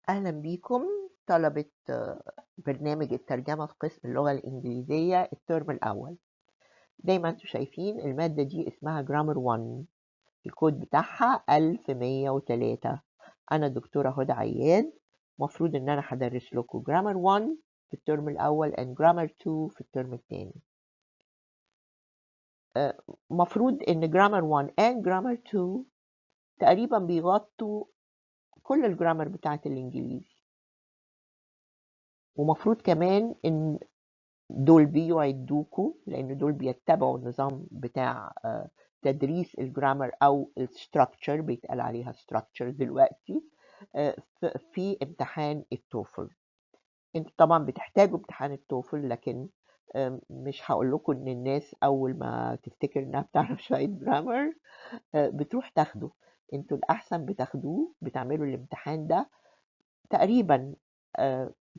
أهلا بيكم طلبة برنامج الترجمة في قسم اللغة الإنجليزية الترم الأول. زي ما انتم شايفين المادة دي اسمها جرامر 1، الكود بتاعها 1103. أنا دكتورة هدى عياد، مفروض إن أنا هدرس لكم جرامر 1 في الترم الأول and جرامر 2 في الترم الثاني. مفروض إن جرامر 1 and جرامر 2 تقريبا بيغطوا كل الجرامر بتاعت الإنجليزي، ومفروض كمان إن دول بيعدوكوا لأن دول بيتبعوا النظام بتاع تدريس الجرامر أو الستراكتشر، بيتقال عليها ستراكتشر دلوقتي، في امتحان التوفل. انتوا طبعا بتحتاجوا امتحان التوفل، لكن مش هقول لكم ان الناس اول ما تفتكر انها بتعرف شويه جرامر بتروح تاخده. انتوا الاحسن بتاخدوه، بتعملوا الامتحان ده تقريبا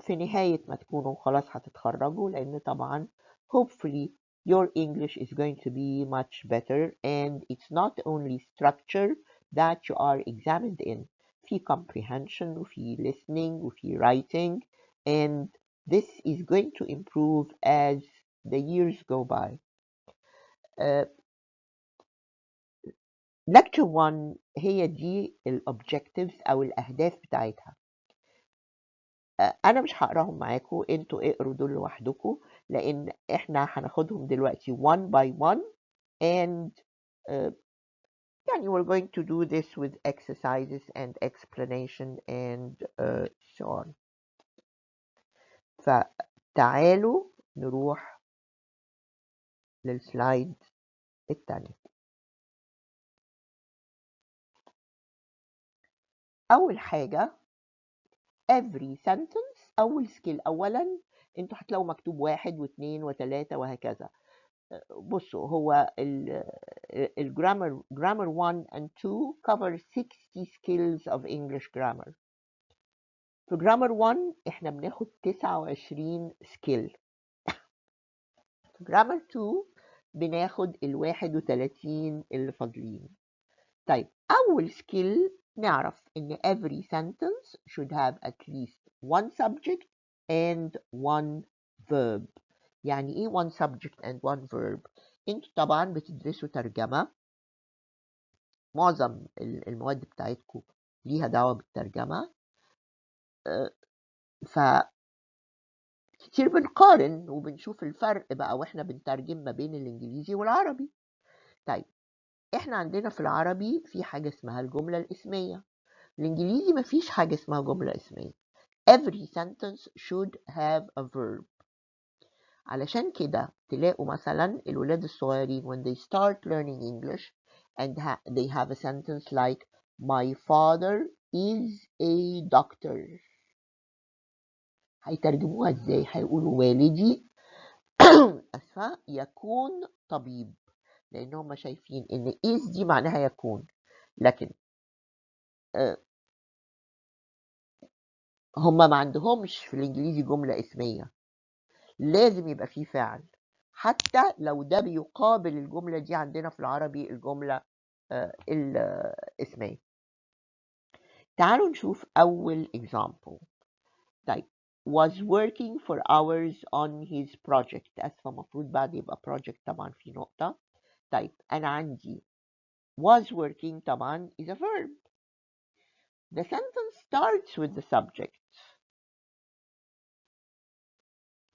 في نهاية ما تكونوا خلاص هتتخرجوا، لأن طبعا hopefully your English is going to be much better and it's not only structure that you are examined in. في comprehension وفي listening وفي writing, and this is going to improve as the years go by. Lecture 1 هي دي الobjectives أو الأهداف بتاعتها. انا مش هقراهم معاكم، انتوا اقروا دول لوحدكم، لان احنا هناخدهم دلوقتي one by one and يعني we're going to do this with exercises and explanation and so on. فتعالوا نروح للسلايد الثانية. اول حاجة every sentence، اول سكيل اولا انتوا هتلاقوا مكتوب 1 و2 و3 وهكذا. بصوا، هو الجرامر 1 and 2 cover 60 skills of English grammar. في جرامر 1 احنا بناخد 29 سكيل، في جرامر 2 بناخد ال 31 اللي فاضلين. طيب أول سكيل نعرف إن every sentence should have at least one subject and one verb. يعني إيه one subject and one verb؟ انتوا طبعا بتدرسوا ترجمة، معظم المواد بتاعتكم ليها دعوة بالترجمة، ف كتير بنقارن وبنشوف الفرق بقى واحنا بنترجم ما بين الانجليزي والعربي. طيب احنا عندنا في العربي في حاجة اسمها الجملة الاسمية، الانجليزي مفيش حاجة اسمها جملة اسمية. Every sentence should have a verb. علشان كده تلاقوا مثلا الولاد الصغيرين when they start learning English and they have a sentence like my father is a doctor، هيترجموها ازاي؟ هيقولوا والدي أسفة يكون طبيب، لأن هم شايفين إن is دي معناها يكون، لكن هم ما عندهمش في الإنجليزي جملة اسمية، لازم يبقى فيه فعل، حتى لو ده بيقابل الجملة دي عندنا في العربي الجملة الاسمية. تعالوا نشوف أول example. طيب was working for hours on his project. أسفة مفروض بعد يبقى project طبعا في نقطة. طيب أنا عندي was working طبعا is a verb. The sentence starts with the subject.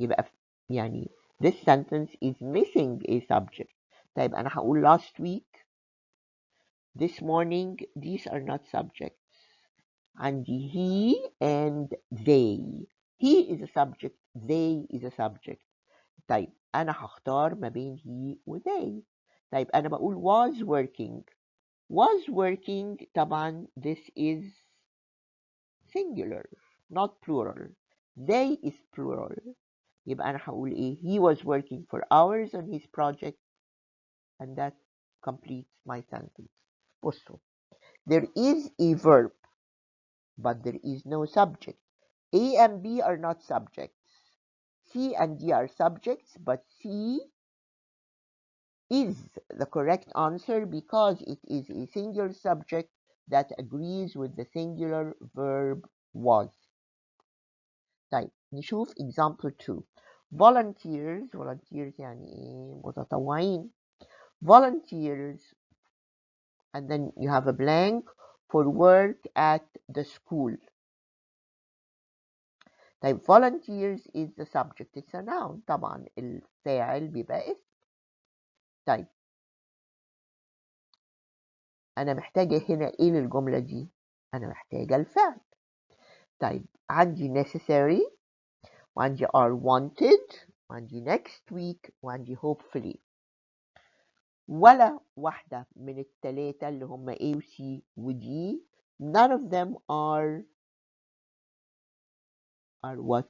يبقى يعني this sentence is missing a subject. طيب أنا هقول last week, this morning, these are not subjects. عندي he and they. He is a subject, they is a subject. طيب أنا هختار ما بين he و they. طيب أنا بقول was working. Was working طبعا this is singular not plural. They is plural. يبقى أنا هقول إيه؟ He was working for hours on his project, and that completes my sentence. بصوا, there is a verb but there is no subject. A and B are not subjects. C and D are subjects, but C is the correct answer because it is a singular subject that agrees with the singular verb was. طيب نشوف example 2. volunteers يعني ايه؟ متطوعين. volunteers and then you have a blank for work at the school. طيب volunteers is the subject, it's a noun. طبعا الفاعل بيبقى اسم. طيب أنا محتاجة هنا إيه للجملة دي؟ أنا محتاجة الفعل. طيب عندي necessary وعندي are wanted وعندي next week وعندي hopefully. ولا واحدة من التلاتة اللي هم A و C و D none of them are what?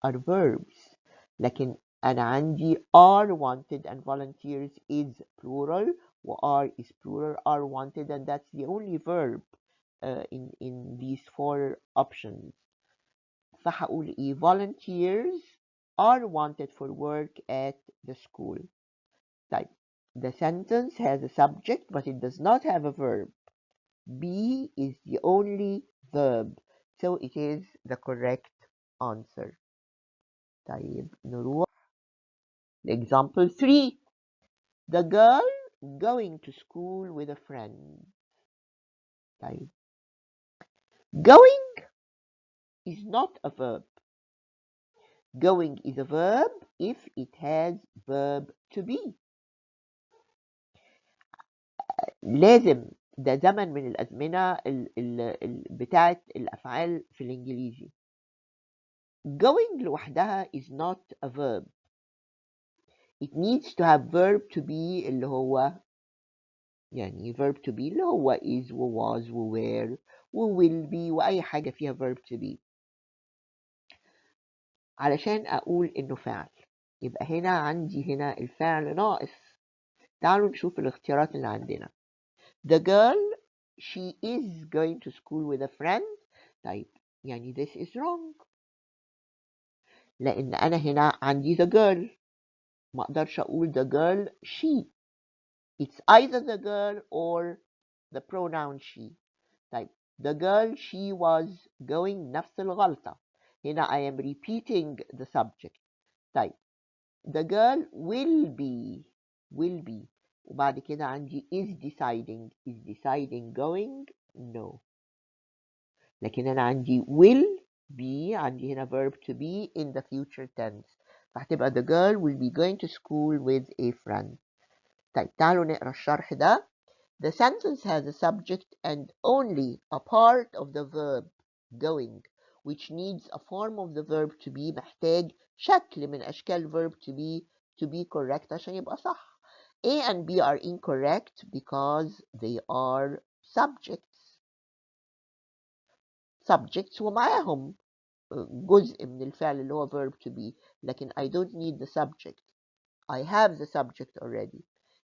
are verbs. لكن أنا عندي are wanted and volunteers is plural و are is plural. are wanted and that's the only verb in these four options. فهقول إيه؟ volunteers are wanted for work at the school. طيب the sentence has a subject but it does not have a verb. be is the only verb, so it is the correct answer. طيب نروح example 3. the girl going to school with a friend. طيب going is not a verb. going is a verb if it has verb to be. لازم ده زمن من الأزمنة بتاعت الأفعال في الإنجليزي. going لوحدها is not a verb. it needs to have verb to be اللي هو يعني verb to be اللي هو is و was و were و will be وأي حاجة فيها verb to be علشان أقول إنه فعل. يبقى هنا عندي هنا الفعل ناقص. تعالوا نشوف الاختيارات اللي عندنا. the girl she is going to school with a friend. طيب يعني this is wrong لأن أنا هنا عندي the girl ما أقدرش أقول the girl she. it's either the girl or the pronoun she. طيب the girl she was going نفس الغلطة. هنا I am repeating the subject. طيب the girl will be وبعد كده عندي is deciding going no. لكن أنا عندي will be عندي هنا verb to be in the future tense فهتبقى the girl will be going to school with a friend. طيب تعالوا نقرأ الشرح ده. The sentence has a subject and only a part of the verb going which needs a form of the verb to be. محتاج شكل من أشكال verb to be correct عشان يبقى صح. A and B are incorrect because they are subjects ومعاهم جزء من الفعل اللي هو verb to be لكن I don't need the subject. I have the subject already.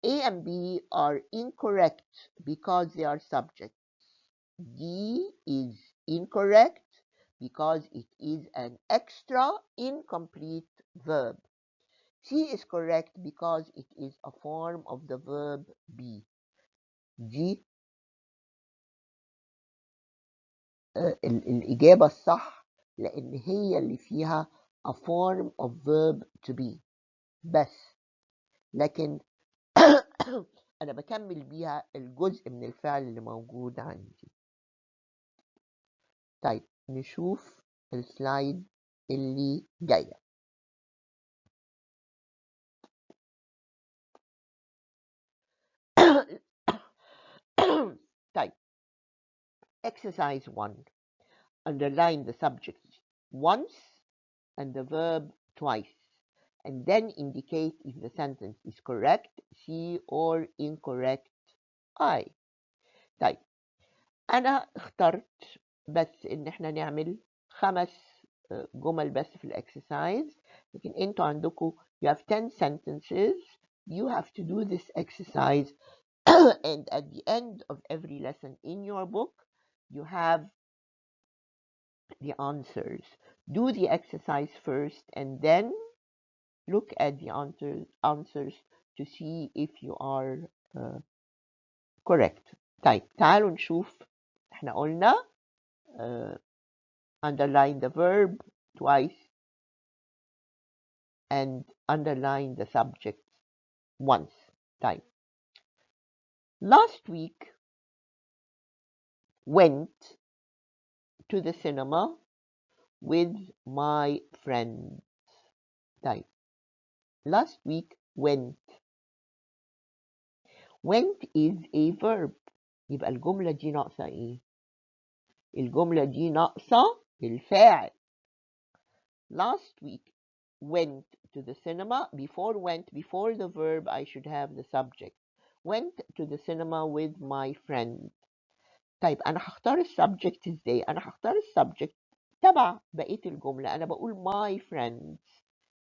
A and B are incorrect because they are subjects. D is incorrect because it is an extra incomplete verb. C is correct because it is a form of the verb be. دي الإجابة الصح لأن هي اللي فيها a form of verb to be بس. لكن أنا بكمل بيها الجزء من الفعل اللي موجود عندي. طيب نشوف السلايد اللي جاية. طيب exercise 1. Underline the subject once and the verb twice and then indicate if the sentence is correct C or incorrect I. طيب أنا اخترت بس إن احنا نعمل 5 جمل بس في الexercise لكن انتوا عندكم you have 10 sentences. You have to do this exercise and at the end of every lesson in your book you have the answers. Do the exercise first and then look at the answers to see if you are correct. طيب تعالوا نشوف. احنا قلنا underline the verb twice, and underline the subject once. طيب. Last week went to the cinema with my friends. طيب. Last week went. Went is a verb. يبقى الجملة دي ناقصة ايه؟ الجملة دي ناقصة الفاعل. Last week went to the cinema. Before the verb I should have the subject. Went to the cinema with my friend. طيب أنا هختار السبجكت ازاي؟ أنا هختار السبجكت تبع بقية الجملة. أنا بقول my friends.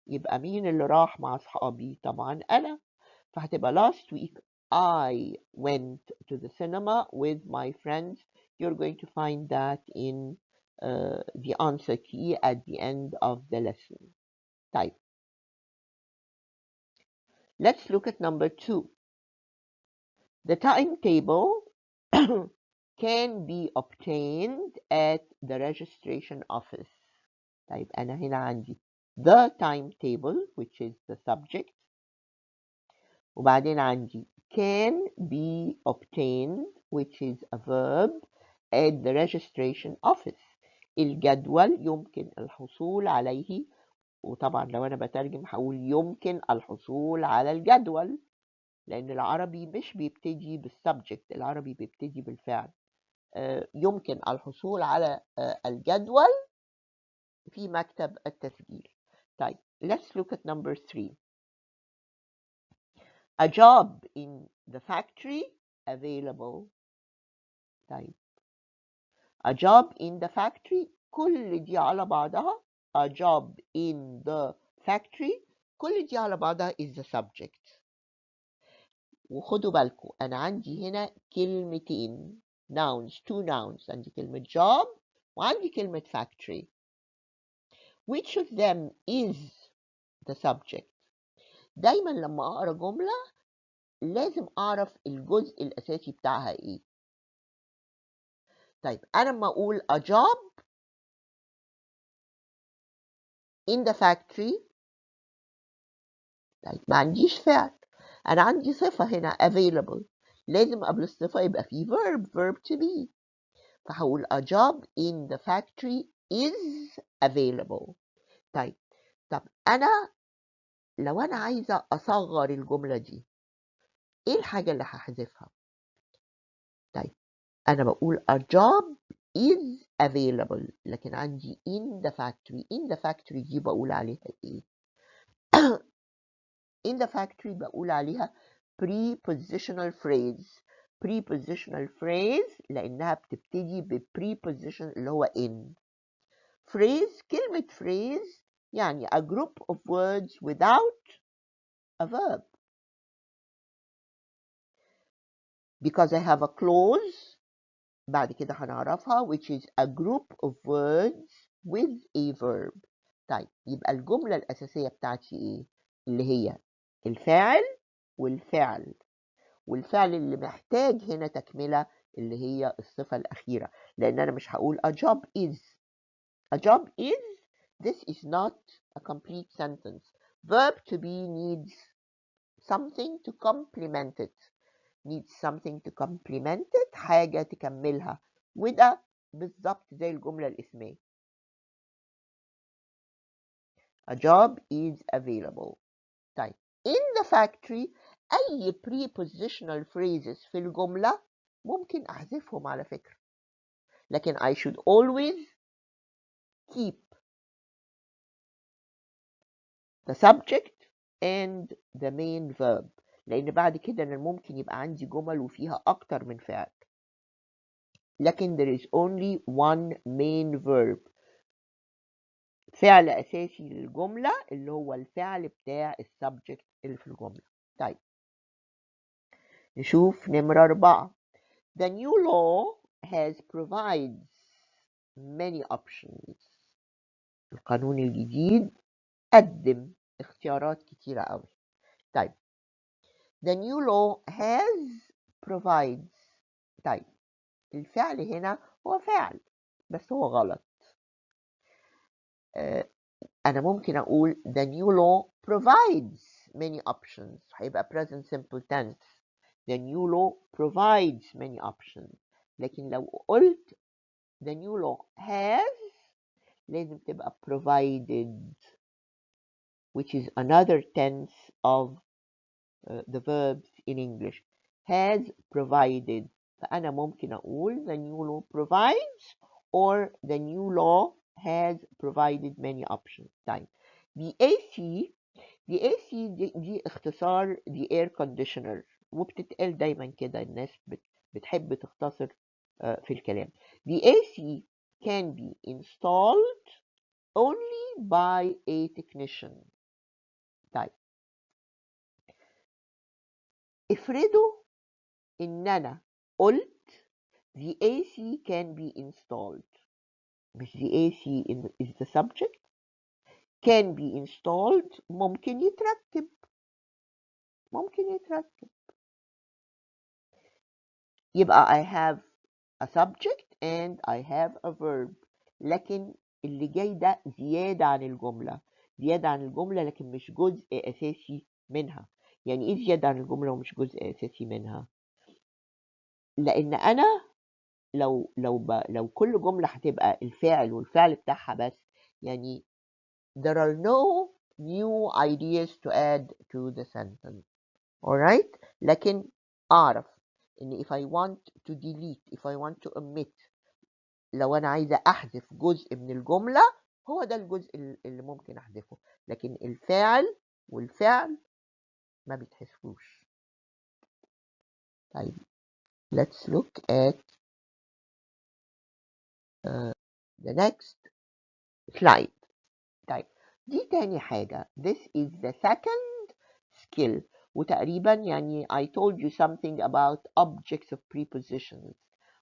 يبقى مين اللي راح مع أصحابي؟ طبعا أنا. فهتبقى last week I went to the cinema with my friends. You're going to find that in the answer key at the end of the lesson. طيب. Let's look at number 2. The timetable can be obtained at the registration office. طيب أنا هنا عندي the timetable which is the subject, وبعدين عندي can be obtained which is a verb at the registration office. الجدول يمكن الحصول عليه، وطبعا لو أنا بترجم هقول يمكن الحصول على الجدول، لأن العربي مش بيبتدي بالسبجكت، العربي بيبتدي بالفعل. يمكن الحصول على الجدول في مكتب التسجيل. طيب let's look at number 3. A job in the factory available. طيب a job in the factory كل دي على بعضها a job in the factory كل دي على بعضها is the subject. وخدوا بالكم أنا عندي هنا كلمتين nouns, two nouns. عندي كلمة job وعندي كلمة factory. Which of them is the subject؟ دايما لما أقرأ جملة لازم أعرف الجزء الأساسي بتاعها إيه. طيب أنا لما أقول a job in the factory، طيب ما عنديش فعل، أنا عندي صفة هنا available، لازم قبل الصفة يبقى فيه verb to be. فهقول a job in the factory is available. طيب أنا لو أنا عايزة أصغر الجملة دي إيه الحاجة اللي هحذفها؟ طيب أنا بقول a job is available، لكن عندي in the factory. in the factory دي بقول عليها إيه؟ in the factory بقول عليها prepositional phrase. prepositional phrase لأنها بتبتدي ب preposition اللي هو in. phrase كلمة phrase يعني a group of words without a verb. because I have a clause بعد كده هنعرفها which is a group of words with a verb. طيب يبقى الجملة الأساسية بتاعتي إيه؟ اللي هي الفاعل والفعل، والفعل اللي محتاج هنا تكملة اللي هي الصفة الأخيرة، لأن أنا مش هقول a job is. a job is this is not a complete sentence. verb to be needs something to complement it. needs something to complement it، حاجة تكملها، وده بالظبط زي الجملة الاسمية. a job is available. طيب in the factory أي prepositional phrases في الجملة ممكن أحذفهم على فكرة، لكن I should always keep the subject and the main verb، لأن بعد كده أنا ممكن يبقى عندي جمل وفيها أكتر من فعل، لكن there is only one main verb، فعل أساسي للجملة اللي هو الفعل بتاع السبجكت اللي في الجملة. طيب نشوف نمرة 4. The new law provides many options. القانون الجديد قدم اختيارات كتيرة قوي. طيب the new law provides. طيب الفعل هنا هو فعل بس هو غلط. أنا ممكن أقول the new law provides many options. هيبقى present simple tense. The new law provides many options. لكن لو قلت the new law has لازم تبقى provided, which is another tense of the verbs in English. Has provided. فأنا ممكن أقول the new law provides or the new law has provided many options. طيب the AC دي اختصار the air conditioner، وبتتقال دايما كده، الناس بتحب تختصر في الكلام. The AC can be installed only by a technician. طيب افرضوا ان انا قلت the AC can be installed، مش the AC is the subject. can be installed ممكن يتركب. يبقى I have a subject and I have a verb. لكن اللي جاي ده زيادة عن الجملة لكن مش جزء أساسي منها. يعني إيه زيادة عن الجملة ومش جزء أساسي منها؟ لأن أنا لو كل جملة هتبقى الفاعل والفعل بتاعها بس، يعني there are no new ideas to add to the sentence. alright؟ لكن أعرف إن if I want to delete, if I want to omit، لو أنا عايزة أحذف جزء من الجملة هو ده الجزء اللي ممكن أحذفه، لكن الفاعل والفعل ما بيتحذفوش. طيب let's look at the next slide. طيب دي تاني حاجة. This is the second skill. وتقريبا يعني I told you something about objects of prepositions.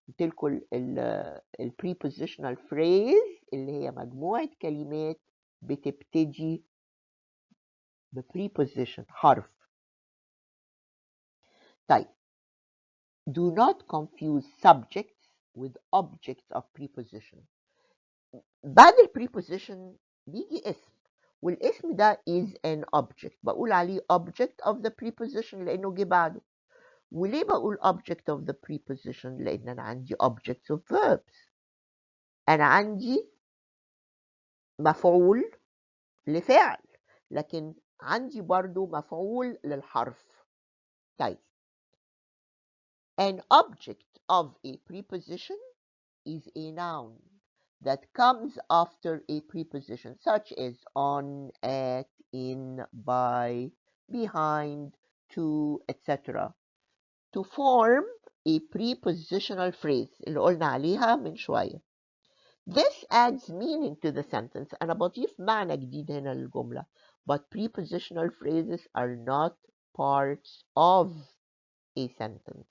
قلت لكم ال prepositional phrase اللي هي مجموعة كلمات بتبتدي ب preposition حرف. طيب do not confuse subjects with objects of preposition. بعد ال preposition بيجي اسم، والاسم ده is an object، بقول عليه object of the preposition لأنه جه بعده. وليه بقول object of the preposition؟ لأن أنا عندي objects of verbs. أنا عندي مفعول لفعل، لكن عندي برضو مفعول للحرف. طيب an object of a preposition is a noun that comes after a preposition such as on, at, in, by, behind, to, etc. to form a prepositional phrase اللي قلنا عليها من شوية. This adds meaning to the sentence. أنا بضيف معنى جديد هنا للجملة. But prepositional phrases are not parts of a sentence.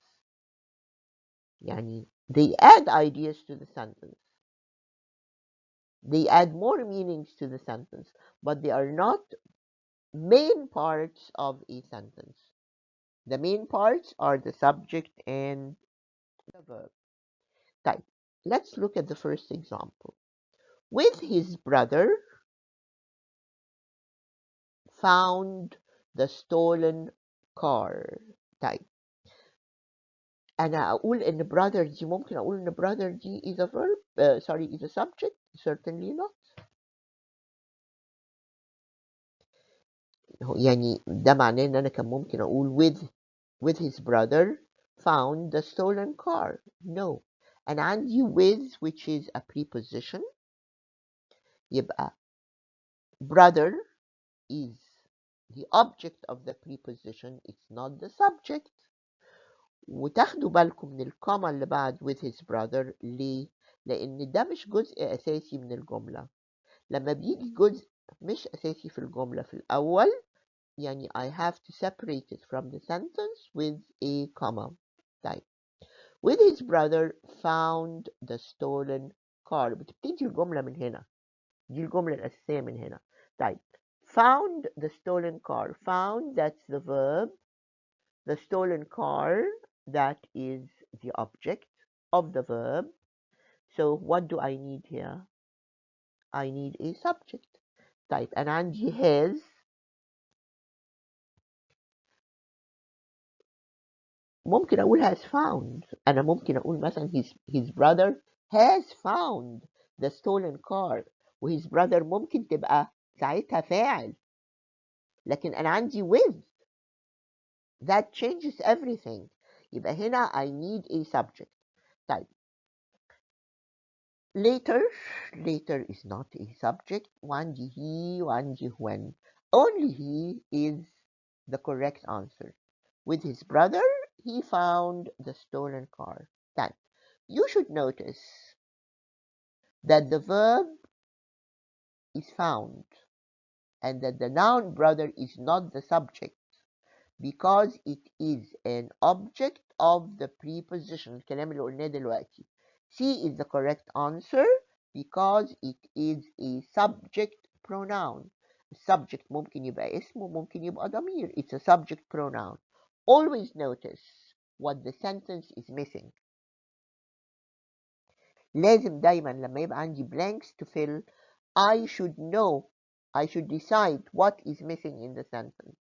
يعني they add ideas to the sentence. They add more meanings to the sentence, but they are not main parts of a sentence. The main parts are the subject and the verb. طيب, let's look at the first example. With his brother found the stolen car. طيب, أنا أقول إن brother دي ممكن أقول إن brother دي is a verb, is a subject? Certainly not. يعني ده معناه إن أنا كان ممكن أقول with his brother found the stolen car. No. أنا عندي with which is a preposition. يبقى brother is the object of the preposition. It's not the subject. وتاخدوا بالكم من الكوما اللي بعد with his brother. ليه؟ لأن ده مش جزء أساسي من الجملة. لما بيجي جزء مش أساسي في الجملة في الأول، يعني I have to separate it from the sentence with a comma. طيب with his brother found the stolen car. بتبتدي الجملة من هنا، دي الجملة الأساسية من هنا. طيب found the stolen car. Found, that's the verb. The stolen car, that is the object of the verb. So what do I need here? I need a subject. طيب أنا عندي has، ممكن أقول has found. أنا ممكن أقول مثلا his brother has found the stolen car، وhis brother ممكن تبقى ساعتها فاعل، لكن أنا عندي with that changes everything. يبقى هنا I need a subject. طيب later is not a subject. وعندي he وعندي when. Only he is the correct answer. With his brother, he found the stolen car. Then, you should notice that the verb is found and that the noun brother is not the subject because it is an object of the preposition. الكلام اللي قلناه دلوقتي. C is the correct answer because it is a subject pronoun. Subject ممكن يبقى اسم وممكن يبقى ضمير. It's a subject pronoun. Always notice what the sentence is missing. لازم دايما لما يبقى عندي blanks to fill, I should know, I should decide what is missing in the sentence.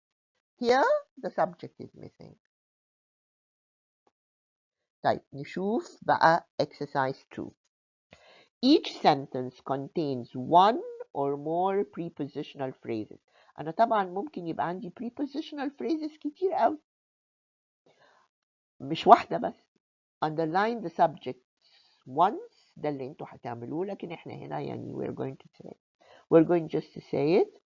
Here the subject is missing. طيب نشوف بقى exercise 2. Each sentence contains one or more prepositional phrases. أنا طبعا ممكن يبقى عندي prepositional phrases كتير قوي، مش واحدة بس. Underline the subject once، ده اللي انتوا هتعملوه، لكن احنا هنا يعني we're going just to say it.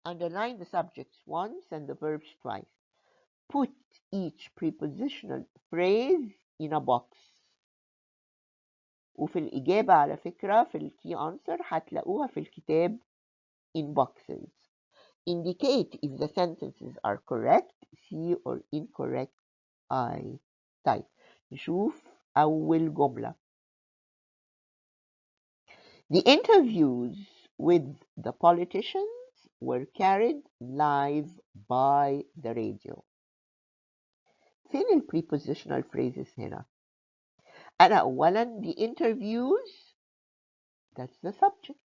Underline the subjects once and the verbs twice. Put each prepositional phrase in a box. وفي الإجابة على فكرة في الكي answer هتلاقوها في الكتاب in boxes. Indicate if the sentences are correct C or incorrect I. طيب نشوف أول جملة. The interviews with the politicians were carried live by the radio. فين ال prepositional phrases هنا؟ أنا أولا the interviews that's the subject.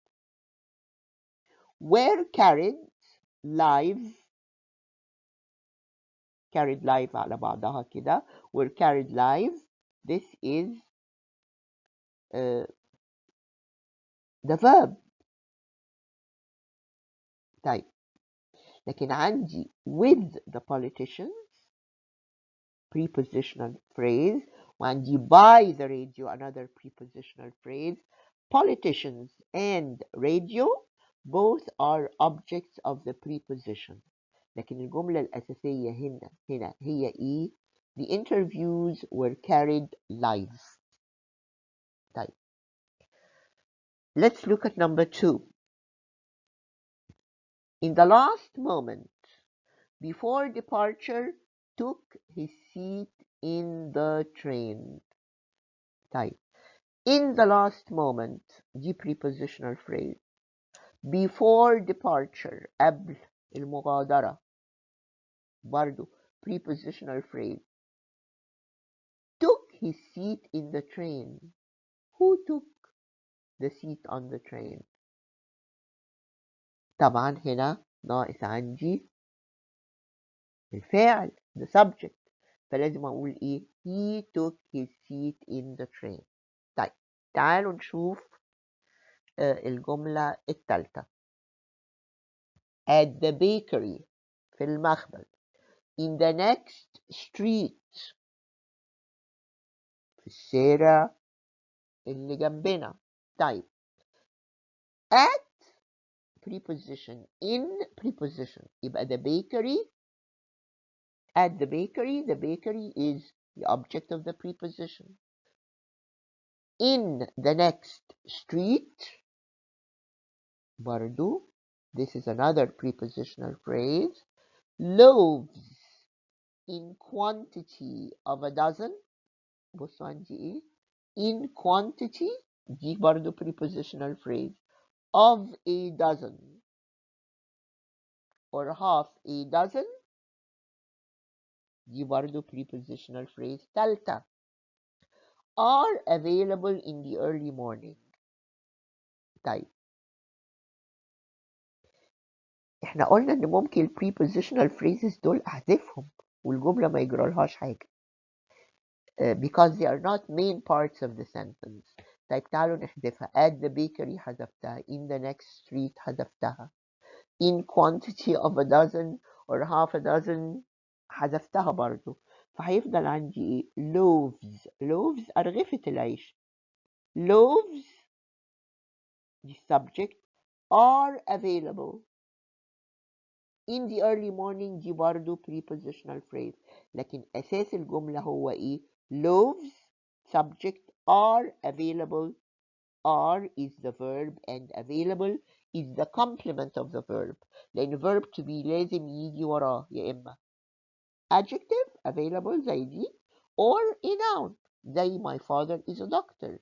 Were carried live على بعضها كده. were carried live this is the verb. طيب لكن عندي with the politicians prepositional phrase وعندي by the radio another prepositional phrase. Politicians and radio both are objects of the preposition. لكن الجملة الأساسية هنا هي إيه؟ The interviews were carried live. طيب let's look at number 2. In the last moment before departure took his seat in the train. طيب in the last moment دي prepositional phrase. Before departure قبل المغادرة برضو prepositional phrase. Took his seat in the train. Who took the seat on the train? طبعا هنا ناقص عندي الفاعل the subject، فلازم أقول إيه؟ He took his seat in the train. طيب تعالوا نشوف الجملة الثالثة. At the bakery في المخبز. In the next street في الشارع اللي جنبنا. طيب at preposition in preposition يبقى the bakery. At the bakery is the object of the preposition. In the next street برضو this is another prepositional phrase. Loaves in quantity of a dozen. بصوا عندي ايه؟ In quantity دي برضو prepositional phrase. Of a dozen or half a dozen دي برضو prepositional phrase ثالثة. are available in the early morning. طيب احنا قلنا ان ممكن prepositional phrases دول احذفهم والجملة ما يجرالهاش حاجة because they are not main parts of the sentence. طيب تعالوا نحذفها. At the bakery حذفتها. In the next street حذفتها. In quantity of a dozen or half a dozen حذفتها برضو. فهيفضل عندي ايه؟ loaves. loaves أرغفة العيش. loaves the subject are available in the early morning. دي برضو prepositional phrase لكن أساس الجملة هو ايه؟ loaves subject are available. are is the verb and available is the complement of the verb لأن verb to be لازم يجي وراه يا إما adjective available زي دي or a noun زي my father is a doctor.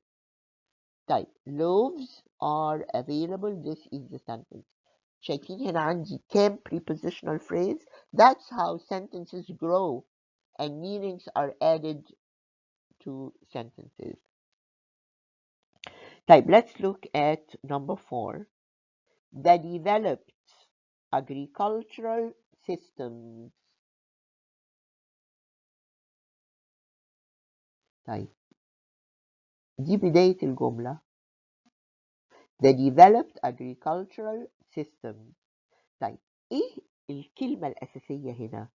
طيب loaves are available. This is the sentence. شايفين هنا عندي كام prepositional phrase. That's how sentences grow and meanings are added to sentences. طيب let's look at number 4. The developed agricultural systems. طيب دي بداية الجملة. The developed agricultural systems. طيب ايه الكلمة الأساسية هنا؟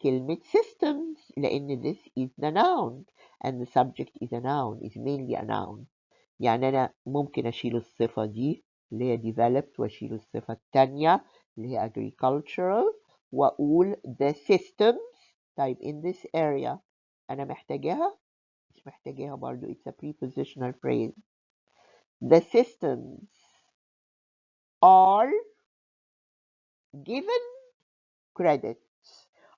كلمة systems لأن this is the noun and the subject is a noun, is mainly a noun. يعني أنا ممكن أشيل الصفة دي اللي هي developed وأشيل الصفة التانية اللي هي agricultural وأقول the systems. طيب in this area أنا محتاجاها؟ مش محتاجاها برضو. It's a prepositional phrase. The systems are given credit.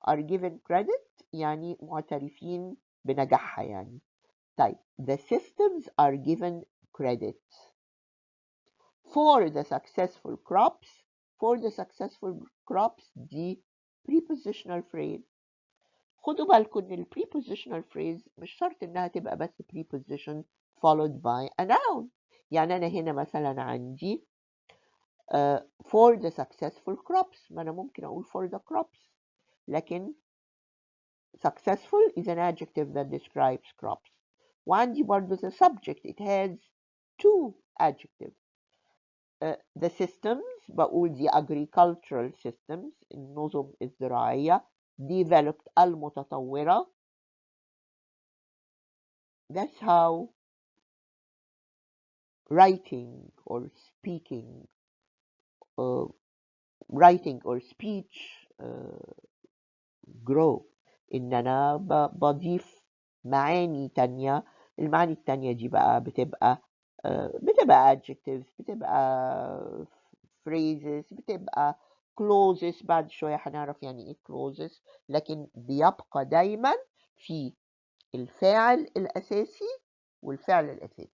are given credit يعني معترفين بنجاحها يعني. طيب the systems are given credit for the successful crops. for the successful crops دي prepositional phrase. خدوا بالكم ان ال prepositional phrase مش شرط انها تبقى بس preposition followed by a noun. يعني انا هنا مثلا عندي for the successful crops ما انا ممكن اقول for the crops لكن successful is an adjective that describes crops. وعندي برضو the subject it has two adjectives. The systems بقول the agricultural systems النظم الزراعية developed المتطورة. That's how writing or speaking writing or speech grow. إن أنا بضيف معاني تانية. المعاني التانية دي بقى بتبقى adjectives بتبقى phrases بتبقى clauses. بعد شوية هنعرف يعني إيه clauses لكن بيبقى دايما في الفاعل الأساسي والفعل الأساسي.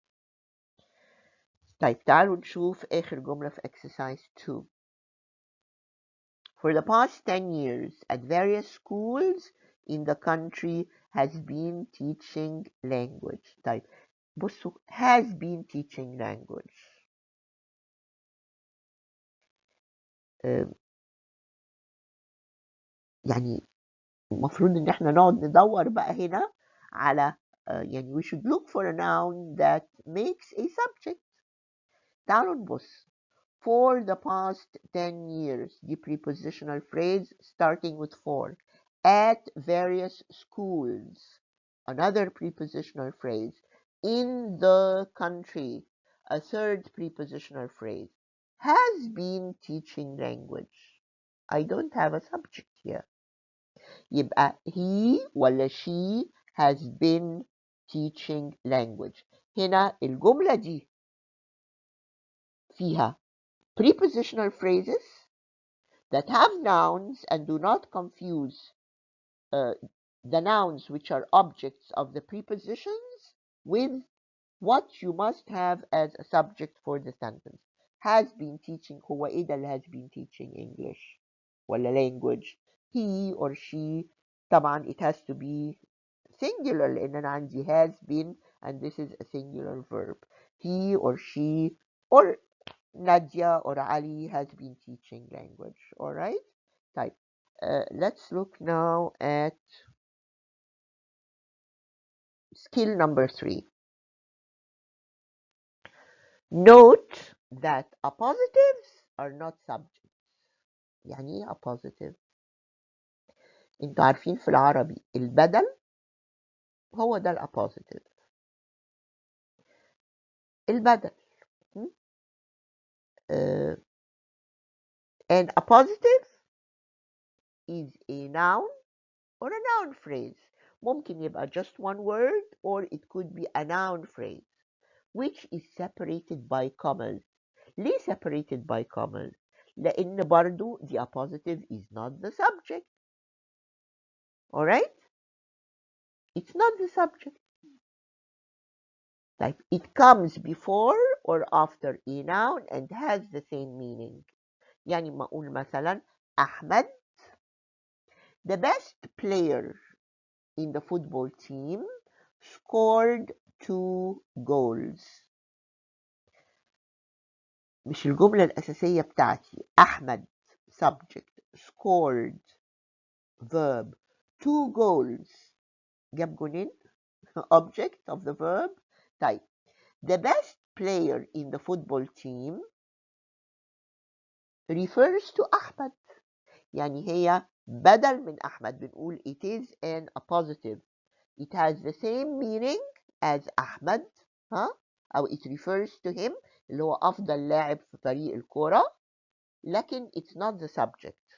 طيب تعالوا نشوف آخر جملة في exercise 2. For the past 10 years at various schools in the country has been teaching language. طيب بصوا has been teaching language. يعني المفروض ان احنا نقعد ندور بقى هنا على يعني we should look for a noun that makes a subject. تعالوا نبص. For the past 10 years the prepositional phrase starting with for. At various schools another prepositional phrase. In the country a third prepositional phrase. Has been teaching language. I don't have a subject here. يبقى he ولا she has been teaching language. هنا الجملة دي فيها prepositional phrases that have nouns and do not confuse the nouns which are objects of the prepositions with what you must have as a subject for the sentence. Has been teaching هو ايه ده اللي has been teaching English ولا language. He or she طبعا it has to be singular لأن أنا عندي has been and this is a singular verb. He or she or Nadia or Ali has been teaching language. All right? طيب, let's look now at skill number 3. Note that appositives are not subjects. يعني ايه appositive؟ انتوا عارفين في العربي البدل هو ده الappositive. البدل. An appositive is a noun or a noun phrase. ممكن يبقى just one word or it could be a noun phrase which is separated by commas. ليه separated by commas؟ لأن برضو the appositive is not the subject. Alright? It's not the subject. Like it comes before or after a noun and has the same meaning. يعني ما أقول مثلا أحمد the best player in the football team scored 2 goals. مش الجملة الأساسية بتاعتي أحمد subject scored verb 2 goals جاب جونين object of the verb. طيب the best player in the football team refers to أحمد يعني هي بدل من أحمد بنقول it is an appositive. It has the same meaning as أحمد أو it refers to him اللي هو أفضل لاعب في فريق الكورة لكن it's not the subject.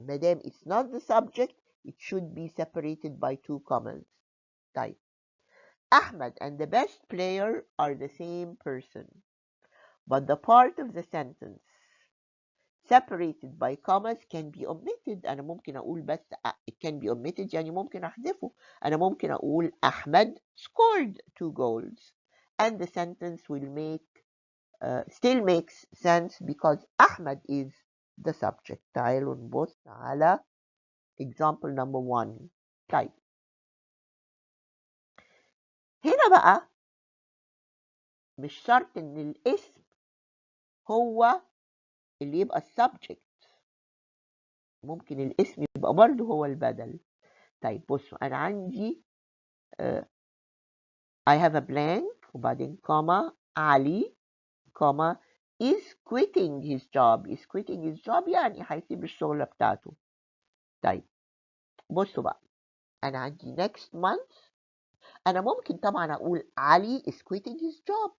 مادام it's not the subject it should be separated by 2 commas. طيب Ahmed and the best player are the same person, but the part of the sentence separated by commas can be omitted. أنا ممكن أقول بس it can be omitted يعني ممكن أحذفه. أنا ممكن أقول أحمد scored 2 goals and the sentence will still makes sense because أحمد is the subject. تعالوا نبص على example number 1. طيب هنا بقى مش شرط إن الاسم هو اللي يبقى subject. ممكن الاسم يبقى برضه هو البدل. طيب بصوا أنا عندي I have a blank وبعدين comma علي comma is quitting his job. is quitting his job يعني هيسيب الشغلة بتاعته. طيب بصوا بقى أنا عندي next month. أنا ممكن طبعا أقول علي is quitting his job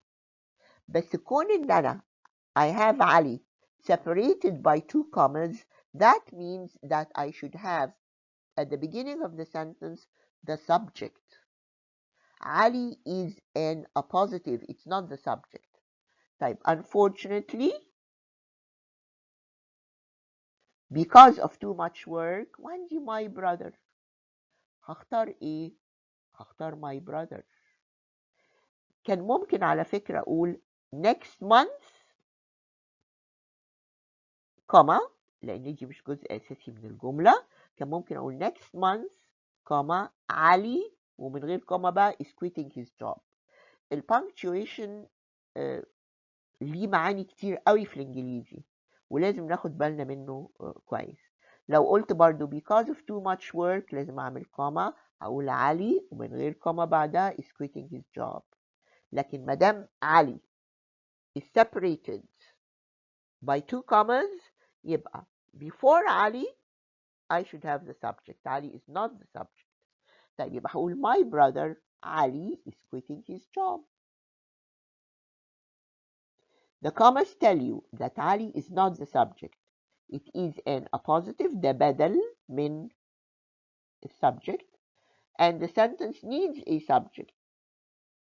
بس كون إن أنا I have علي separated by 2 commas that means that I should have at the beginning of the sentence the subject. Ali is an appositive. It's not the subject. طيب unfortunately because of too much work وعندي my brother هختار ايه؟ هختار my brother. كان ممكن على فكرة أقول next month كوما لأن دي مش جزء أساسي من الجملة. كان ممكن أقول next month كوما علي ومن غير كوما بقى is quitting his job. البانكتويشن ليه معاني كتير قوي في الإنجليزي ولازم ناخد بالنا منه كويس. لو قلت برضو because of too much work لازم أعمل كوما أقول علي ومن غير كوما بعدها is quitting his job. لكن مدام علي is separated by 2 commas يبقى before علي I should have the subject. علي is not the subject. طيب يبقى هقول my brother علي is quitting his job. The commas tell you that Ali is not the subject. It is an appositive ده بدل من subject and the sentence needs a subject.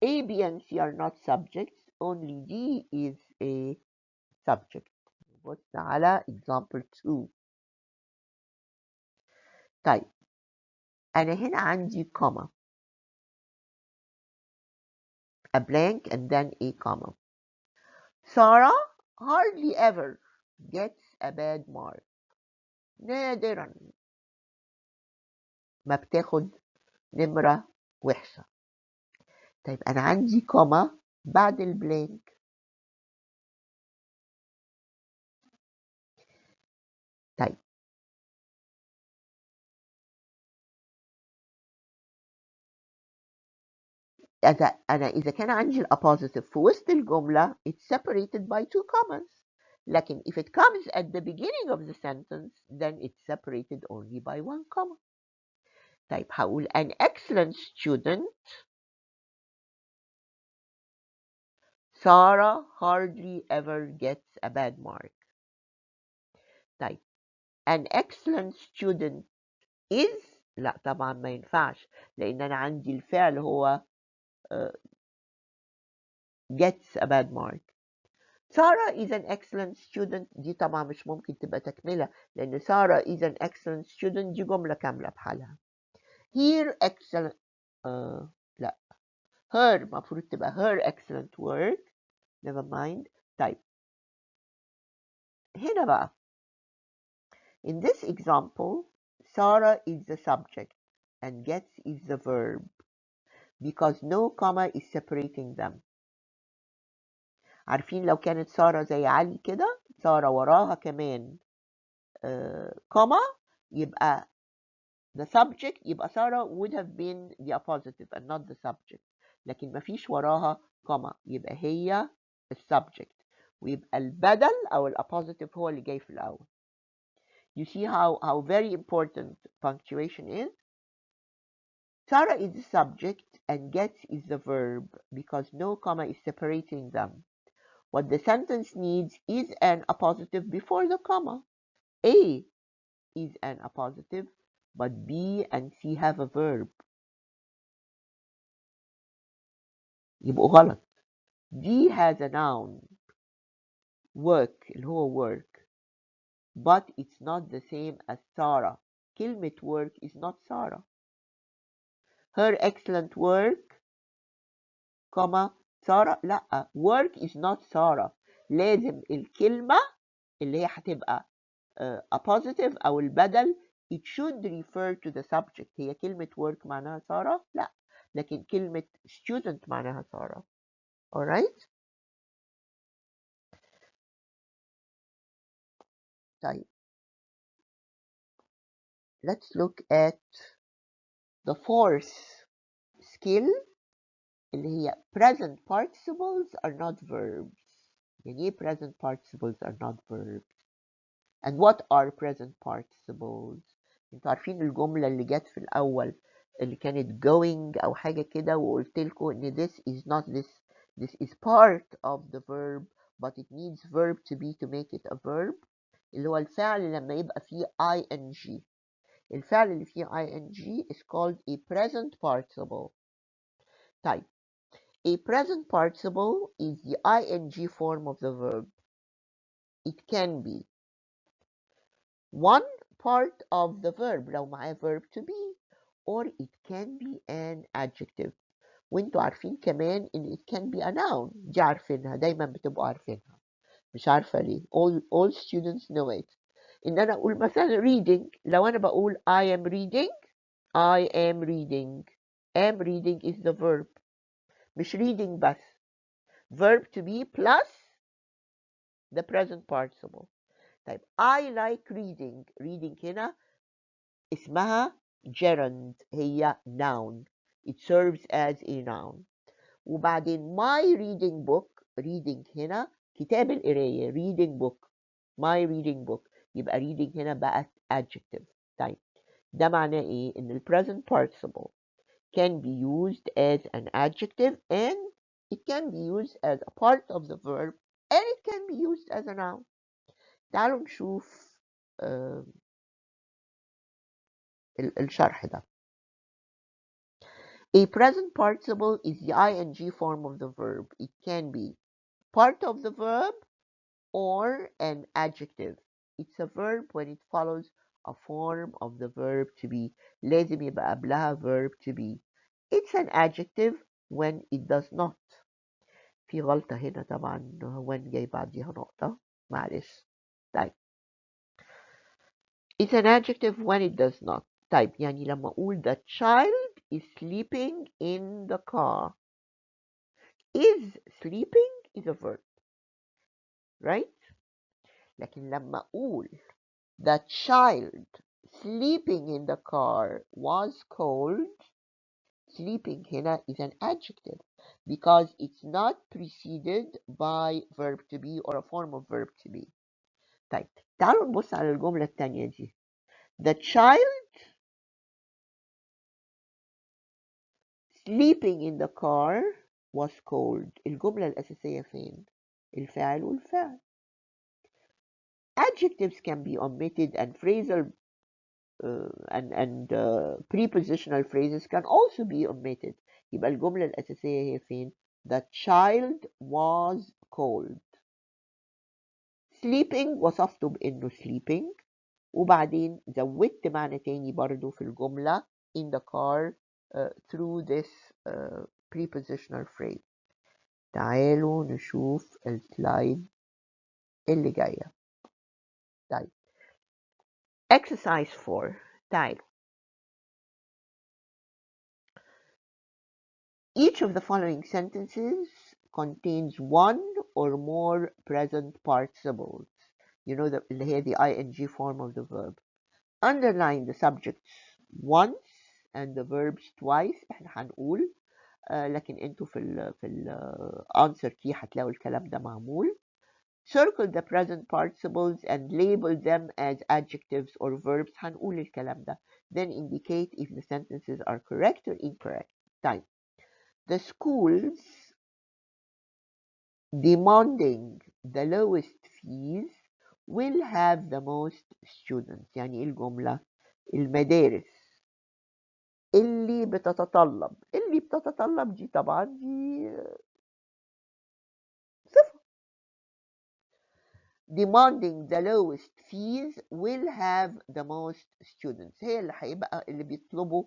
A, B, and C are not subjects. Only D is a subject. بص على example 2. طيب أنا هنا عندي comma a blank and then a comma. Sarah hardly ever gets a bad mark. نادرا ما بتاخد نمرة وحشة. طيب أنا عندي كوما بعد البلانك. طيب إذا كان عندي الأبوزيتيف في وسط الجملة it's separated by 2 commas. لكن if it comes at the beginning of the sentence then it's separated only by 1 comma. طيب هقول an excellent student Sarah hardly ever gets a bad mark. طيب an excellent student is لا طبعا ما ينفعش لأن أنا عندي الفعل هو gets a bad mark. Sarah is an excellent student دي طبعا مش ممكن تبقى تكملة لأن Sarah is an excellent student دي جملة كاملة بحالها. Here excellent لا her المفروض تبقى her excellent work. never mind. طيب هنا بقى in this example Sarah is the subject and gets is the verb because no comma is separating them. عارفين لو كانت سارة زي علي كده سارة وراها كمان كوما يبقى the subject يبقى سارة would have been the appositive and not the subject. لكن مفيش وراها كوما يبقى هي السبجكت ويبقى البدل أو الابوزيتيف هو اللي جاي في الأول. You see how very important punctuation is. Sarah is the subject and gets is the verb because no comma is separating them. What the sentence needs is an appositive before the comma. A is an appositive, but B and C have a verb. يبقوا غلط. D has a noun. Work اللي هو work. But it's not the same as Sarah. كلمة work is not Sarah. Her excellent work, comma Sarah. لا work is not Sarah. لازم الكلمة اللي هي هتبقى appositive أو البدل it should refer to the subject. هي كلمة work معناها سارة؟ لا لكن كلمة student معناها سارة. alright. طيب let's look at the fourth skill اللي هي present participles are not verbs. يعني ايه present participles are not verbs and what are present participles. انتوا عارفين الجملة اللي جت في الأول اللي كانت going أو حاجة كده وقلت لكم إن this is not this is part of the verb but it needs verb to be to make it a verb. اللي هو الفعل لما يبقى فيه ing. الفعل اللي فيه ing is called a present participle. طيب a present participle is the ing form of the verb. It can be one part of the verb لو معاه verb to be or it can be an adjective. وانتوا عارفين كمان ان it can be a noun. دي عارفينها دايما بتبقوا عارفينها مش عارفة ليه all students know it. ان انا اقول مثلا reading لو انا بقول I am reading am reading is the verb مش reading بس verb to be plus the present participle. طيب I like reading هنا اسمها gerund هي noun it serves as a noun. وبعدين my reading book reading هنا كتاب القراية reading book my reading book يبقى reading هنا بقت adjective. طيب ده معناه ايه ان ال present participle can be used as an adjective and it can be used as a part of the verb and it can be used as a noun. تعالوا نشوف الشرح ده. A present participle is the ing form of the verb. It can be part of the verb or an adjective. It's a verb when it follows a form of the verb to be. لازم يبقى قبلها verb to be. It's an adjective when it does not. في غلطة هنا طبعا when جاي بعديها نقطة معلش. طيب It's an adjective when it does not. طيب يعني لما أقول the child is sleeping in the car. Is sleeping is a verb, right? لكن لما أقول the child sleeping in the car was cold, sleeping هنا is an adjective because it's not preceded by verb to be or a form of verb to be. طيب تعالوا نبص على الجملة التانية دي. The child sleeping in the car was cold. الجملة الأساسية فين؟ الفاعل والفعل. Adjectives can be omitted and phrasal and prepositional phrases can also be omitted. يبقى الجملة الأساسية هي فين؟ The child was cold. Sleeping وصفته بإنه sleeping وبعدين زودت معنى تاني برضو في الجملة in the car through this prepositional phrase. تعالوا نشوف السلايد اللي جاية. طيب exercise 4. تعالوا. Each of the following sentences contains one or more present participles. You know اللي هي the ing form of the verb. Underline the subjects once and the verbs twice. احنا هنقول لكن انتوا في ال answer key هتلاقوا الكلام ده معمول. Circle the present participles and label them as adjectives or verbs. هنقول الكلام ده. Then indicate if the sentences are correct or incorrect. طيب. The schools demanding the lowest fees will have the most students. يعني ايه الجملة؟ المدارس اللي بتتطلب دي طبعا دي صفة. demanding the lowest fees will have the most students. هي اللي هيبقى اللي بيطلبوا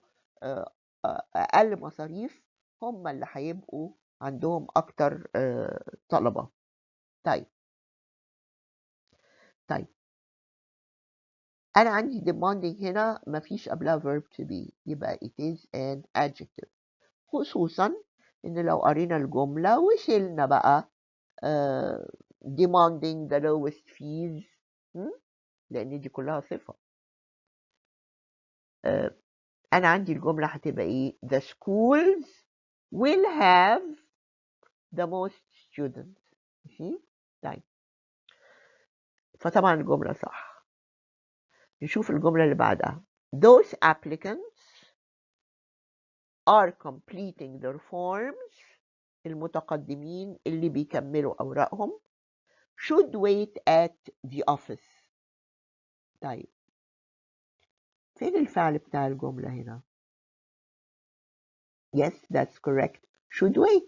أقل مصاريف هم اللي هيبقوا عندهم أكتر طلبة. طيب أنا عندي demanding هنا مفيش قبلها verb to be يبقى it is an adjective. خصوصا إن لو قرينا الجملة وشلنا بقى demanding the lowest fees لأن دي كلها صفة. أنا عندي الجملة هتبقى إيه؟ The schools will have the most students. ماشي؟ طيب فطبعا الجملة صح. نشوف الجملة اللي بعدها. Those applicants are completing their forms. المتقدمين اللي بيكملوا أوراقهم should wait at the office. طيب فين الفعل بتاع الجملة هنا؟ Yes, that's correct. Should wait.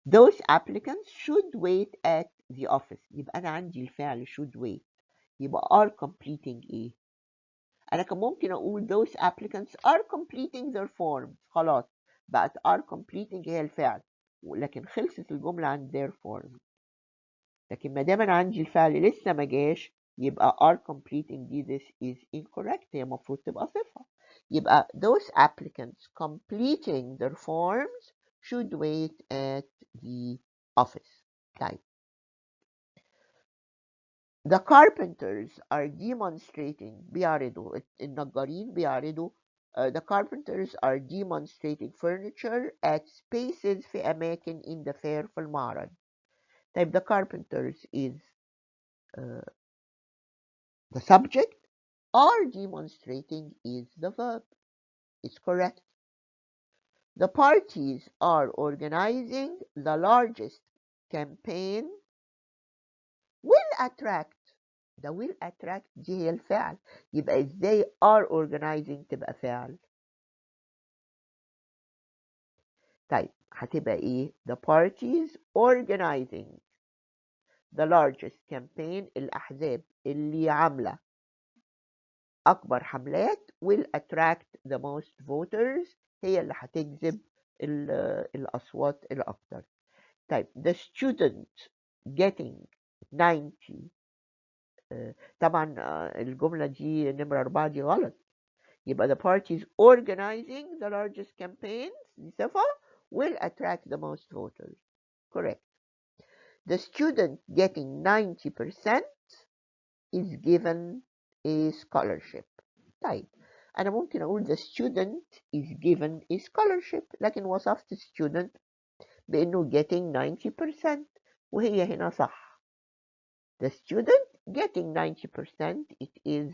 Those applicants should wait at the office. يبقى أنا عندي الفعل should wait. يبقى are completing إيه؟ أنا كان ممكن أقول those applicants are completing their forms. خلاص بقت are completing هي الفعل. لكن خلصت الجملة عن their forms. لكن ما دام أنا عندي الفعل لسه ما جاش يبقى are completing دي this is incorrect. هي المفروض تبقى صفة. يبقى those applicants completing their forms should wait at the office. طيب. The carpenters are demonstrating بيعرضوا النجارين بيعرضوا the carpenters are demonstrating furniture at spaces في أماكن in the fair في المعرض. طيب the carpenters is the subject. Are demonstrating is the verb. It's correct. The parties are organizing the largest campaign will attract. ده will attract دي هي الفعل. يبقى ازاي are organizing تبقى فعل؟ طيب هتبقى ايه؟ The parties organizing the largest campaign. الأحزاب اللي عاملة أكبر حملات will attract the most voters. هي اللي هتجذب الأصوات الأكتر. طيب the student getting 90. طبعا الجملة دي نمرة 4 دي غلط. يبقى the parties organizing the largest campaigns دي صفة will attract the most voters. Correct. The student getting 90% is given a scholarship. طيب أنا ممكن أقول the student is given a scholarship لكن وصفت student بأنه getting 90% وهي هنا صح. The student getting 90% it is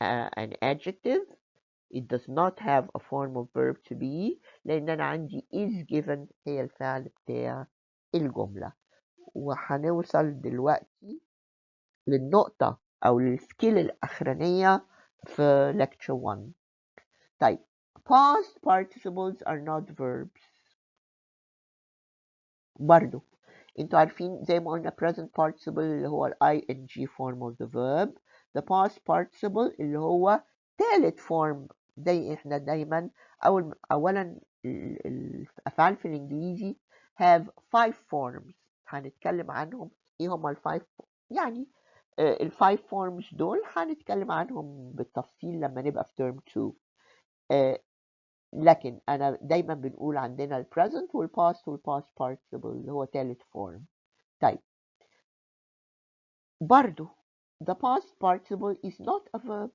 an adjective. It does not have a form of verb to be لأن أنا عندي is given هي الفعل بتاع الجملة. وهنوصل دلوقتي للنقطة أو للسكيل الأخرانية في lecture 1. طيب past participles are not verbs. برضو انتوا عارفين زي ما قلنا present participle اللي هو ال ing form of the verb. The past participle اللي هو ثالث form. زي احنا دايما اولا الافعال في الانجليزي have 5 forms. هنتكلم عنهم ايه هما ال5 يعني ال5 forms دول هنتكلم عنهم بالتفصيل لما نبقى في term 2. لكن أنا دايما بنقول عندنا ال present وال past وال past participle اللي هو تالت form. طيب برضو the past participle is not a verb.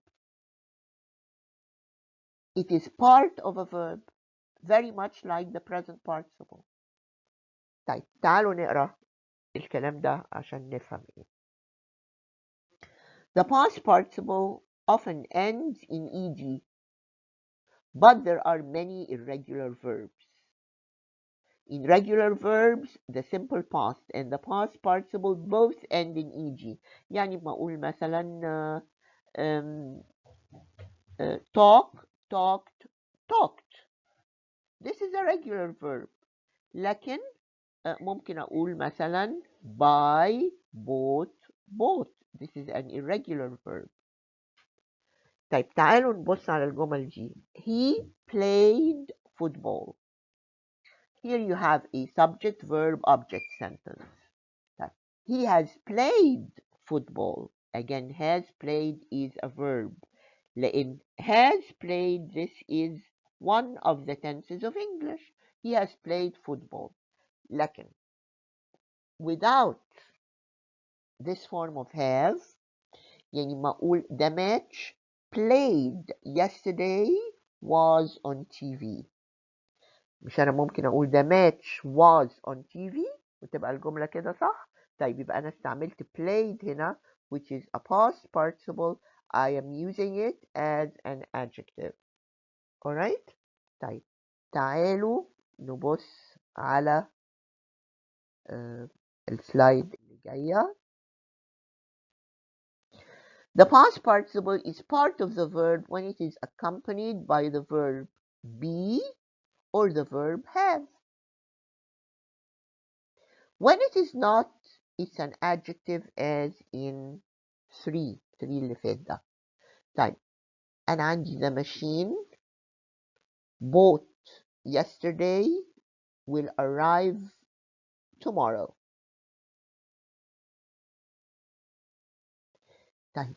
It is part of a verb very much like the present participle. طيب تعالوا نقرأ الكلام ده عشان نفهم ايه. The past participle often ends in ed but there are many irregular verbs. In regular verbs, the simple past and the past participle both end in eg. يعني ما أقول مثلا talk, talked, talked. This is a regular verb. لكن ممكن أقول مثلا buy, bought, bought. This is an irregular verb. طيب تعالوا نبص على الجمل دي. He played football. Here you have a subject, verb, object sentence. He has played football. Again, has played is a verb. لأن has played, this is one of the tenses of English. He has played football. لكن without this form of have, يعني ما أقول the match played yesterday was on TV. مش أنا ممكن أقول the match was on TV وتبقى الجملة كده صح؟ طيب يبقى أنا استعملت played هنا which is a past participle. I am using it as an adjective. Alright? طيب تعالوا نبص على السلايد اللي جاية. The past participle is part of the verb when it is accompanied by the verb be or the verb have. When it is not, it's an adjective as in 3 اللي فات ده. طيب أنا عندي the machine bought yesterday will arrive tomorrow. طيب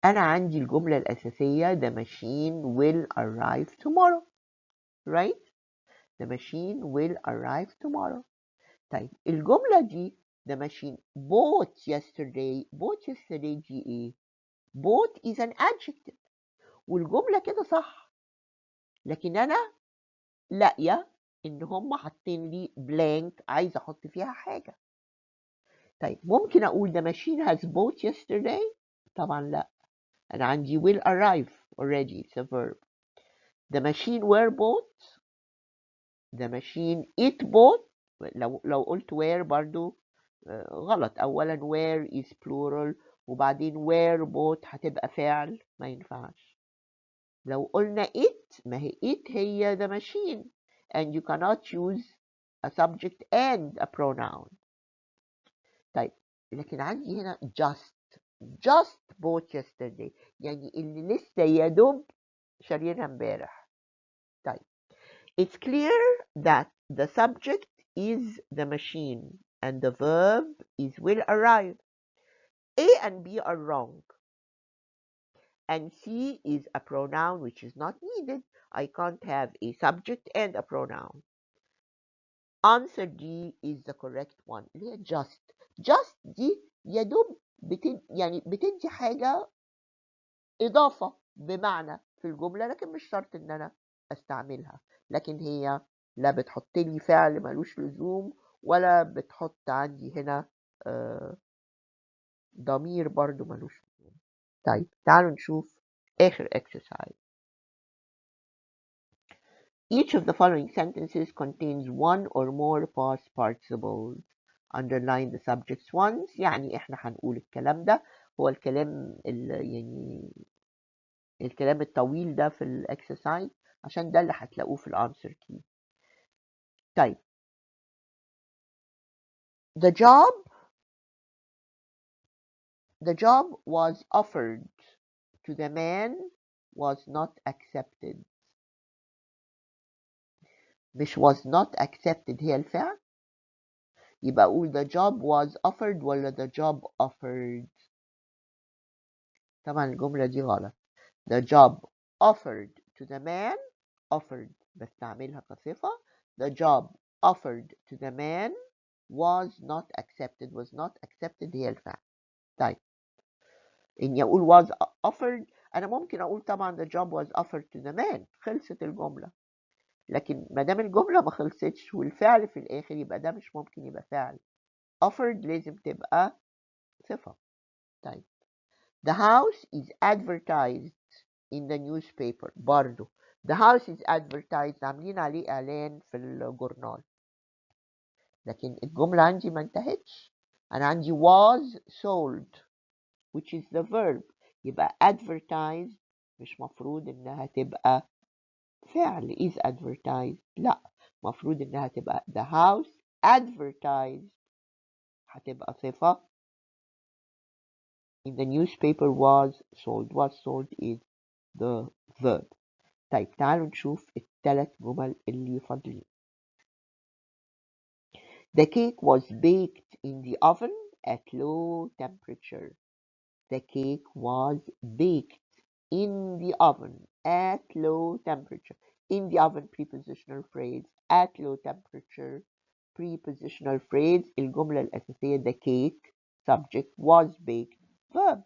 أنا عندي الجملة الأساسية the machine will arrive tomorrow. Right? The machine will arrive tomorrow. طيب الجملة دي the machine bought yesterday. bought yesterday دي إيه؟ bought is an adjective والجملة كده صح. لكن أنا لاقية إن هم حاطين لي blank عايزة أحط فيها حاجة. طيب ممكن أقول the machine has bought yesterday؟ طبعا لا. أنا عندي will arrive already. It's a verb. The machine were bought. The machine it bought. لو قلت were برضو غلط. أولا were is plural وبعدين were bought هتبقى فعل ما ينفعش. لو قلنا it ما هي it هي the machine and you cannot use a subject and a pronoun. طيب لكن عندي هنا just bought yesterday يعني اللي لسه يا دوب شاريينها امبارح. طيب it's clear that the subject is the machine and the verb is will arrive. A and B are wrong. and C is a pronoun which is not needed. I can't have a subject and a pronoun. Answer D is the correct one اللي هي just دي يا دوب يعني بتدي حاجة إضافة بمعنى في الجملة، لكن مش شرط إن أنا أستعملها. لكن هي لا بتحط لي فعل ملوش لزوم ولا بتحط عندي هنا ضمير برضو ملوش لزوم. طيب تعالوا نشوف آخر exercise. Each of the following sentences contains one or more past participles. Underline the subjects once. يعني احنا هنقول الكلام ده هو الكلام يعني الكلام الطويل ده في الاكسرسايز عشان ده اللي هتلاقوه في الانسر كي. طيب the job was offered to the man was not accepted. مش was not accepted هي الفعل، يبقى أقول the job was offered ولا the job offered. طبعا الجملة دي غلط. the job offered to the man offered بستعملها كصفة. the job offered to the man was not accepted هي الفعل. طيب إني أقول was offered أنا ممكن أقول طبعا the job was offered to the man خلصت الجملة، لكن ما دام الجملة ما خلصتش والفعل في الآخر يبقى ده مش ممكن يبقى فعل. offered لازم تبقى صفة. طيب the house is advertised in the newspaper. برضو the house is advertised عاملين عليه إعلان في الجورنال، لكن الجملة عندي ما انتهتش. أنا عندي was sold which is the verb، يبقى advertised مش مفروض إنها تبقى فعل is advertised، لا مفروض إنها تبقى the house advertised هتبقى صفة. in the newspaper was sold is the verb. طيب تعالوا نشوف الثلاث جمل اللي فاضلين. The cake was baked in the oven at low temperature. The cake was baked in the oven at low temperature. In the oven prepositional phrase, at low temperature prepositional phrase. الجملة الأساسية the cake subject was baked verb.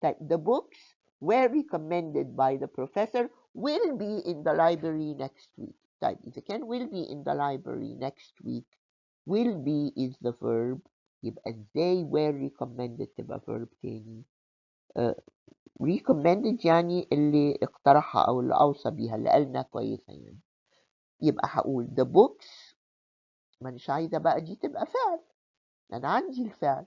The books were recommended by the professor will be in the library next week. طيب إذا كان will be in the library next week will be is the verb، يبقى ازاي were recommended تبقى verb تاني؟ recommended يعني اللي اقترحها او اللي اوصى بيها اللي قالنا كويسه يعني. يبقى هقول the books، مانيش عايزه بقى دي تبقى فعل، انا عندي الفعل،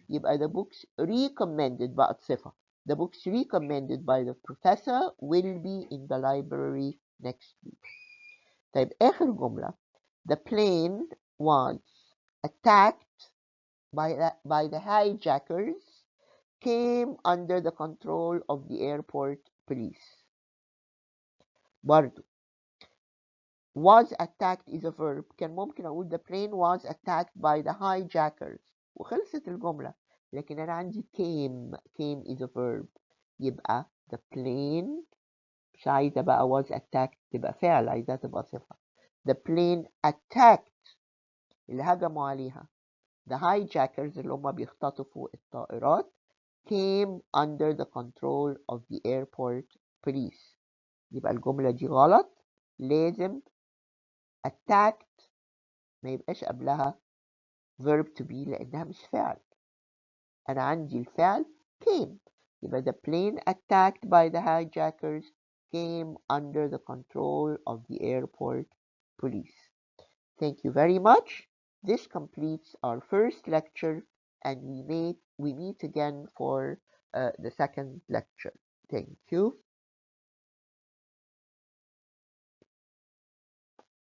يبقى the books recommended بقت صفه. the books recommended by the professor will be in the library next week. طيب اخر جمله the plane was attacked by the hijackers came under the control of the airport police. برضو was attacked is a verb، كان ممكن أقول the plane was attacked by the hijackers وخلصت الجملة، لكن أنا عندي came is a verb، يبقى the plane مش عايزة بقى was attacked تبقى فعل، عايزة تبقى صفة. the plane attacked اللي هجموا عليها the hijackers اللي هم بيختطفوا الطائرات came under the control of the airport police. يبقى الجملة دي غلط، لازم attacked ما يبقاش قبلها verb to be لأنها مش فعل. أنا عندي الفعل came، يبقى the plane attacked by the hijackers came under the control of the airport police. Thank you very much. This completes our first lecture, and we meet again for the second lecture. Thank you.